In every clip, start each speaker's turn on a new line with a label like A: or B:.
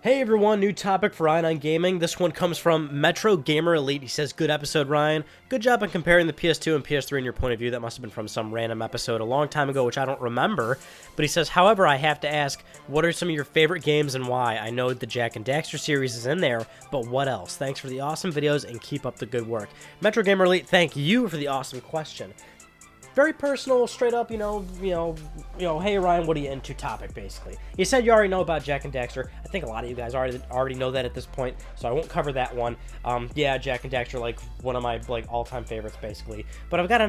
A: Hey everyone, new topic for Ryan on Gaming. This one comes from Metro Gamer Elite. He says, good episode, Ryan. Good job on comparing the PS2 and PS3 in your point of view. That must have been from some random episode a long time ago, which I don't remember. But he says, however, I have to ask, what are some of your favorite games and why? I know the Jak and Daxter series is in there, but what else? Thanks for the awesome videos and keep up the good work. Metro Gamer Elite, thank you for the awesome question. Very personal, straight up, hey Ryan, what are you into topic, basically. You said you already know about Jak and Daxter. I think a lot of you guys already know that at this point, so I won't cover that one. Yeah, Jak and Daxter, like, one of my, like, all-time favorites, basically. But I've got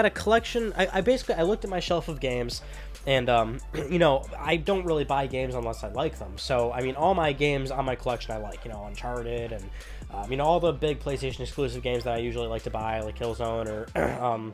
A: a collection. I looked at my shelf of games, and, I don't really buy games unless I like them. So, I mean, all my games on my collection I like, Uncharted, and, all the big PlayStation exclusive games that I usually like to buy, like Killzone, or,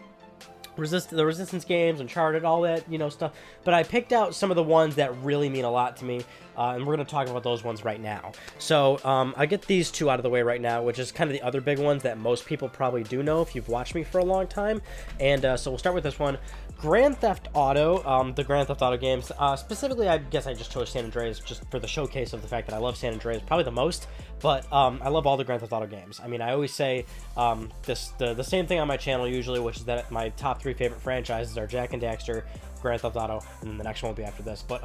A: the Resistance games, Uncharted, all that, stuff. But I picked out some of the ones that really mean a lot to me, and we're going to talk about those ones right now. So, I get these two out of the way right now, which is kind of the other big ones that most people probably do know if you've watched me for a long time. And so we'll start with this one. Grand Theft Auto, the Grand Theft Auto games. Specifically, I guess I just chose San Andreas just for the showcase of the fact that I love San Andreas probably the most. But I love all the Grand Theft Auto games. I mean, I always say the same thing on my channel usually, which is that my top 3 favorite franchises are Jak and Daxter, Grand Theft Auto, and then the next one will be after this. But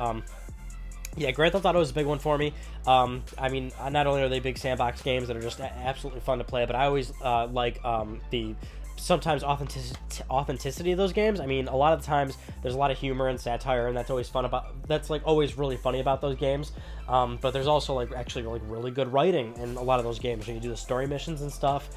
A: yeah, Grand Theft Auto is a big one for me. I mean, not only are they big sandbox games that are just absolutely fun to play, but I always like the sometimes authenticity of those games. I mean, a lot of the times there's a lot of humor and satire, and that's always always really funny about those games. But there's also actually really good writing in a lot of those games when you do the story missions and stuff.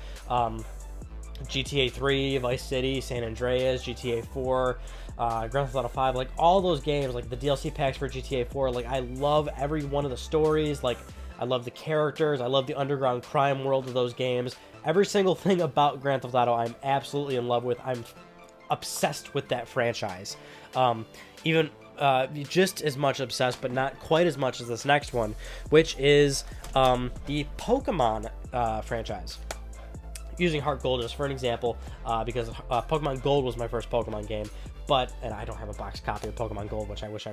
A: GTA 3, Vice City, San Andreas, GTA 4, Grand Theft Auto 5, like all those games, like the DLC packs for GTA 4, like I love every one of the stories, like I love the characters, I love the underground crime world of those games. Every single thing about Grand Theft Auto I'm absolutely in love with. I'm obsessed with that franchise. Even just as much obsessed, but not quite as much as this next one, which is the Pokemon franchise. Using Heart Gold just for an example, because Pokemon Gold was my first Pokemon game, and I don't have a boxed copy of Pokemon Gold, which I wish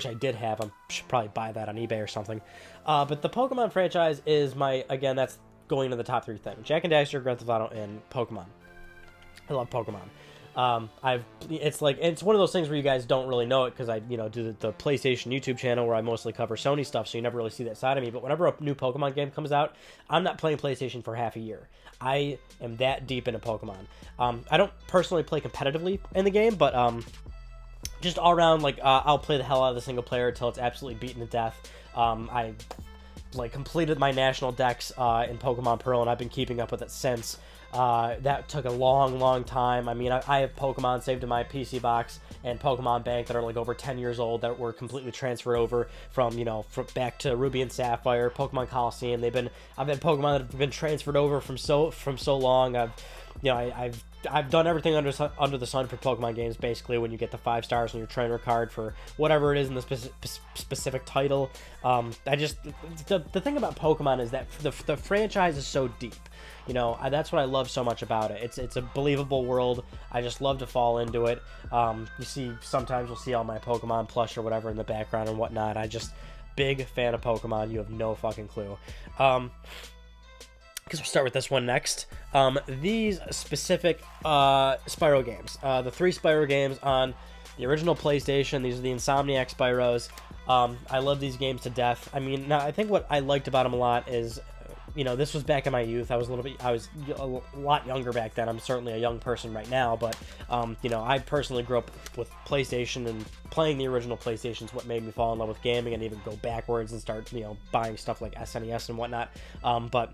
A: I did have. I should probably buy that on eBay or something. But the Pokemon franchise is that's going to the top 3 things: Jak and Daxter, Grand Theft Auto, and Pokemon. I love Pokemon. It's one of those things where you guys don't really know it because I, do the PlayStation YouTube channel where I mostly cover Sony stuff, so you never really see that side of me. But whenever a new Pokemon game comes out, I'm not playing PlayStation for half a year. I am that deep into Pokemon. I don't personally play competitively in the game, but just all around, I'll play the hell out of the single player until it's absolutely beaten to death. I completed my national dex in Pokemon Pearl, and I've been keeping up with it since. That took a long time. I mean, I have Pokemon saved in my PC box and Pokemon Bank that are over 10 years old that were completely transferred over from back to Ruby and Sapphire, Pokemon Coliseum. I've had Pokemon that have been transferred over from so long. I've done everything under the sun for Pokemon games, basically, when you get the 5 stars on your trainer card for whatever it is in the specific title. The thing about Pokemon is that the franchise is so deep. That's what I love so much about it. It's a believable world. I just love to fall into it. Sometimes you'll see all my Pokemon plush or whatever in the background and whatnot. Big fan of Pokemon. You have no fucking clue. Because we'll start with this one next. These specific Spyro games. The 3 Spyro games on the original PlayStation. These are the Insomniac Spyros. I love these games to death. I mean, I think what I liked about them a lot is, this was back in my youth. I was a lot younger back then. I'm certainly a young person right now, but, I personally grew up with PlayStation, and playing the original PlayStation is what made me fall in love with gaming and even go backwards and start, buying stuff like SNES and whatnot. But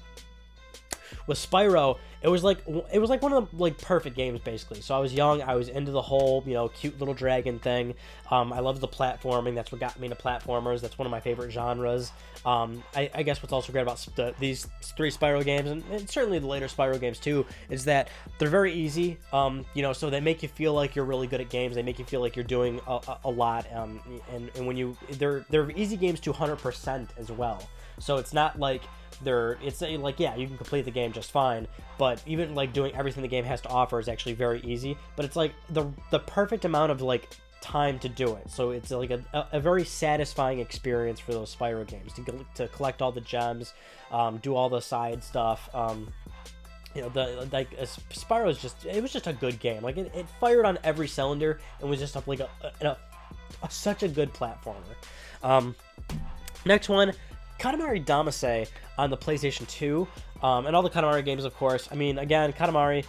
A: with Spyro, it was like one of the perfect games, basically. So I was young, I was into the whole cute little dragon thing. I loved the platforming. That's what got me into platformers. That's one of my favorite genres. I guess what's also great about these 3 Spyro games, and certainly the later Spyro games too, is that they're very easy. So they make you feel like you're really good at games. They make you feel like you're doing a lot. And when they're easy games to 100% as well. So it's not like you can complete the game just fine, but even doing everything the game has to offer is actually very easy. But it's the perfect amount of time to do it. So it's like a very satisfying experience for those Spyro games to collect all the gems, do all the side stuff. Spyro is it was just a good game. Like it fired on every cylinder and was just such a good platformer. Next one, Katamari Damacy on the PlayStation 2, and all the Katamari games, of course. I mean, again, Katamari,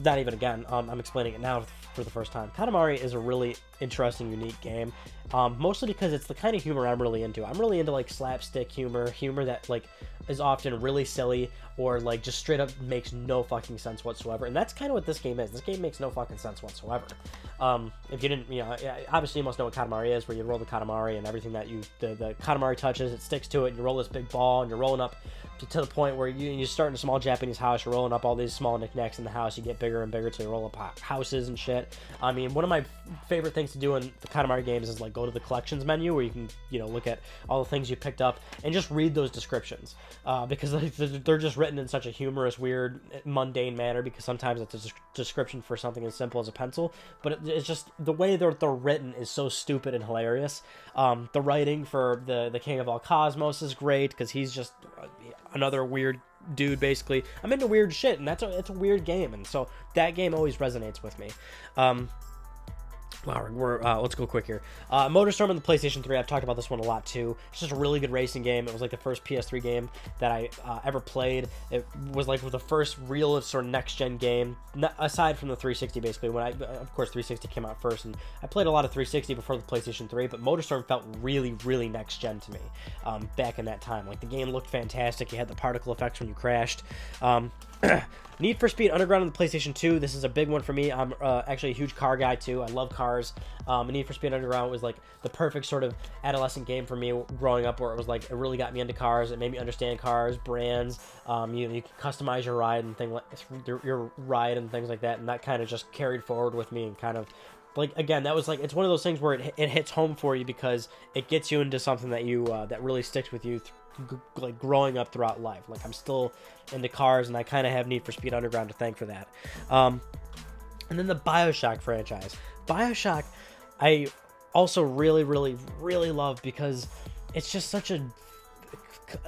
A: not even again, I'm explaining it now for the first time. Katamari is a really interesting, unique game, mostly because it's the kind of humor I'm really into. I'm really into like slapstick humor that like is often really silly or like just straight up makes no fucking sense whatsoever, and that's kind of what this game is. This game makes no fucking sense whatsoever. If you didn't, obviously you must know what Katamari is, where you roll the Katamari and everything that the Katamari touches, it sticks to it, and you roll this big ball, and you're rolling up to the point where you start in a small Japanese house, you're rolling up all these small knickknacks in the house, you get bigger and bigger till you roll up houses and shit. I mean, one of my favorite things to do in the Katamari games is like go to the collections menu where you can, look at all the things you picked up and just read those descriptions, because they're just written in such a humorous, weird, mundane manner, because sometimes it's a description for something as simple as a pencil, but it's just the way they're written is so stupid and hilarious. The writing for the King of All Cosmos is great, because he's just another weird dude, basically. I'm into weird shit, and it's a weird game, and so that game always resonates with me. Wow, let's go quick here. MotorStorm on the PlayStation 3, I've talked about this one a lot too. It's just a really good racing game. It was like the first PS3 game that I ever played. It was like the first real sort of next-gen game, aside from the 360, basically. Of course, 360 came out first, and I played a lot of 360 before the PlayStation 3, but MotorStorm felt really, really next-gen to me back in that time. Like, the game looked fantastic. You had the particle effects when you crashed. Need for Speed Underground on the PlayStation 2. This is a big one for me. I'm actually a huge car guy too. I love cars. Need for Speed Underground was like the perfect sort of adolescent game for me growing up, where it was like it really got me into cars. It made me understand cars, brands. You can customize your ride and your ride and things like that, and that kind of just carried forward with me and kind of. Like, again, that was like, it's one of those things where it hits home for you because it gets you into something that that really sticks with you like growing up throughout life. Like, I'm still into cars, and I kind of have Need for Speed Underground to thank for that. And then the Bioshock franchise. Bioshock, I also really, really, really love, because it's just such a...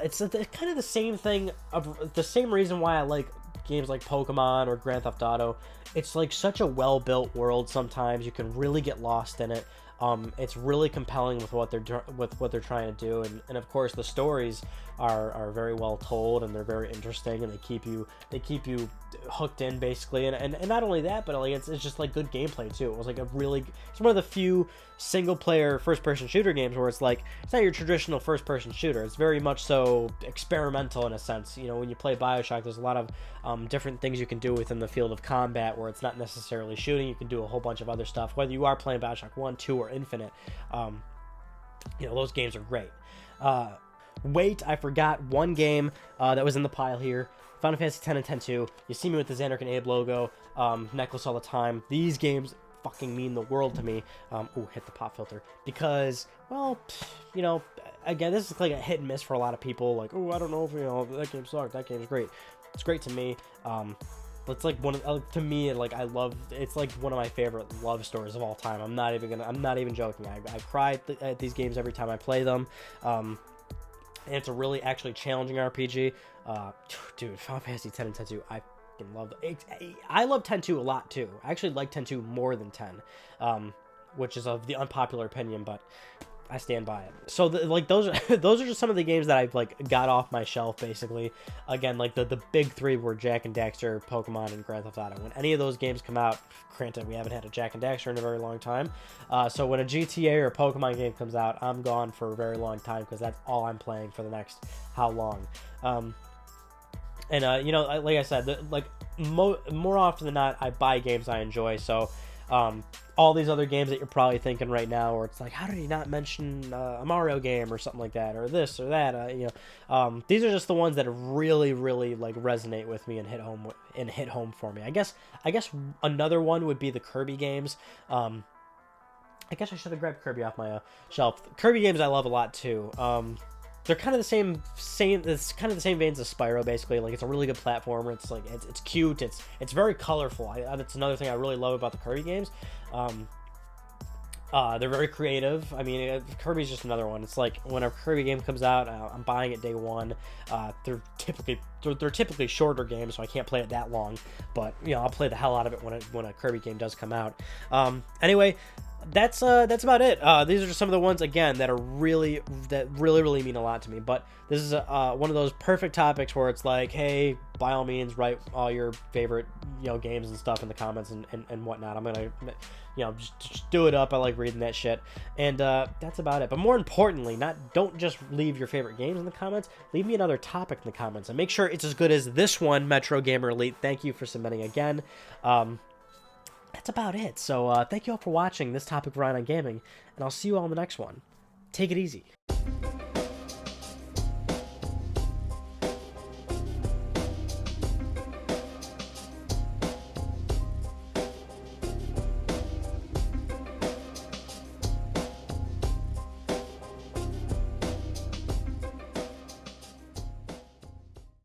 A: It's kind of the same thing, the same reason why I like games like Pokemon or Grand Theft Auto. It's like such a well-built world sometimes. You can really get lost in it. It's really compelling with what they're trying to do, and of course the stories are very well told, and they're very interesting, and they keep you hooked in, basically, and not only that, but like it's just like good gameplay too. It was like it's one of the few single player first person shooter games where it's like it's not your traditional first person shooter. It's very much so experimental in a sense. When you play Bioshock, there's a lot of different things you can do within the field of combat, where it's not necessarily shooting. You can do a whole bunch of other stuff, whether you are playing Bioshock 1, 2, or Infinite. Those games are great. Wait, I forgot one game that was in the pile here. Final Fantasy X and X-2. You see me with the Xanark and Abe logo necklace all the time. These games fucking mean the world to me. Hit the pop filter. Because, well, again, this is like a hit and miss for a lot of people. Like, I don't know if, that game sucked. That game's great. It's great to me. It's like to me, like, I love, it's like one of my favorite love stories of all time. I'm not even joking. I cry at these games every time I play them. And it's a really actually challenging RPG. Dude, Final Fantasy X and X-2, I fucking love it. I love 10-2 a lot too. I actually like 10-2 more than 10, which is of the unpopular opinion, but I stand by it. So those are just some of the games that I've like got off my shelf, basically. Again, like the big three were Jak and Daxter, Pokemon, and Grand Theft Auto. When any of those games come out, granted we haven't had a Jak and Daxter in a very long time, so when a GTA or a Pokemon game comes out, I'm gone for a very long time, because that's all I'm playing for the next how long. Like I said, more often than not, I buy games I enjoy. So all these other games that you're probably thinking right now, or it's like, how did he not mention a Mario game or something like that, or this or that? These are just the ones that really, really like resonate with me and hit home for me. I guess another one would be the Kirby games. I guess I should have grabbed Kirby off my shelf. Kirby games I love a lot too. They're kind of the same. It's kind of the same veins as Spyro, basically. Like, it's a really good platformer. It's like it's cute. It's very colorful. That's another thing I really love about the Kirby games. They're very creative. I mean, Kirby's just another one. It's like when a Kirby game comes out, I'm buying it day one. They're typically shorter games, so I can't play it that long. But you know, I'll play the hell out of it when a Kirby game does come out. Anyway, that's about it. These are just some of the ones again that really mean a lot to me. But this is one of those perfect topics where it's like, hey, by all means, write all your favorite games and stuff in the comments and whatnot. I'm gonna just do it up. I like reading that shit, and that's about it. But more importantly, don't just leave your favorite games in the comments. Leave me another topic in the comments, and make sure it's as good as this one, Metro Gamer Elite. Thank you for submitting again. That's about it. So thank you all for watching this topic of Ryan on Gaming, and I'll see you all in the next one. Take it easy.